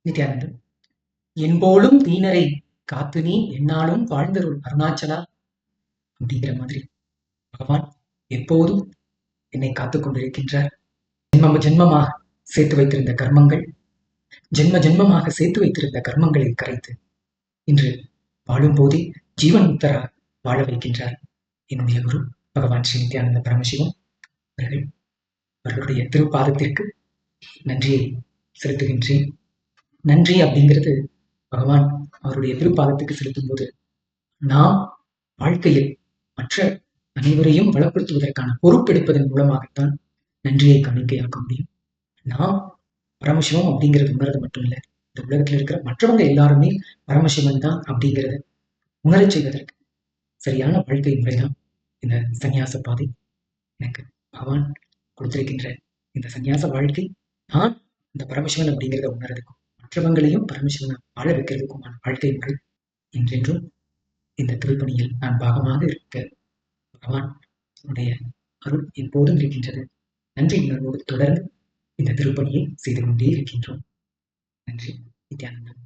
நித்யானந்தம். என்போலும் தீனரை காத்து நீ எந்நாளும் வாழ்ந்தருள் அருணாச்சலா அப்படிங்கிற மாதிரி பகவான் எப்போதும் என்னை காத்துக் கொண்டிருக்கின்றார். ஜென்ம ஜென்மமாக சேர்த்து வைத்திருந்த கர்மங்கள், ஜென்ம ஜென்மமாக சேர்த்து வைத்திருந்த கர்மங்களை கரைத்து இன்று வாழும் போதே ஜீவன் முக்தராக வாழ வைக்கின்றார் என்னுடைய குரு பகவான் ஸ்ரீ நித்யானந்த பரமசிவம் அவர்கள். அவர்களுடைய திருப்பாதத்திற்கு நன்றியை செலுத்துகின்றேன். நன்றி அப்படிங்கிறது பகவான் அவருடைய திருப்பாதத்துக்கு செலுத்தும் போது நாம் வாழ்க்கையில் மற்ற அனைவரையும் வளப்படுத்துவதற்கான பொறுப்பெடுப்பதன் மூலமாகத்தான் நன்றியை காணிக்கையாக்க முடியும். நாம் பரமசிவம் அப்படிங்கிறது உணர்றது மட்டும் இல்லை, இந்த உலகத்தில் இருக்கிற மற்றவங்க எல்லாருமே பரமசிவன் தான் அப்படிங்கிறத உணரச் செய்வதற்கு சரியான வாழ்க்கை முறைதான் இந்த சந்நியாச பாதை. எனக்கு பகவான் கொடுத்திருக்கின்ற இந்த சந்நியாச வாழ்க்கை நான் இந்த பரமசிவன் அப்படிங்கிறத உணர்றதுக்கும் மற்றவங்களையும் பரமசிவனை வாழ வைக்கிறதுக்குமான வாழ்க்கை முறை. என்றென்றும் இந்த திருப்பணியில் நான் பாகமாக இருக்க பகவான் உடைய அருள் எப்போதும் இருக்கின்றது. நன்றி உணர்வோடு தொடர்ந்து இந்த திருப்பணியை செய்து கொண்டே இருக்கின்றோம். நன்றி. நித்யானந்தம்.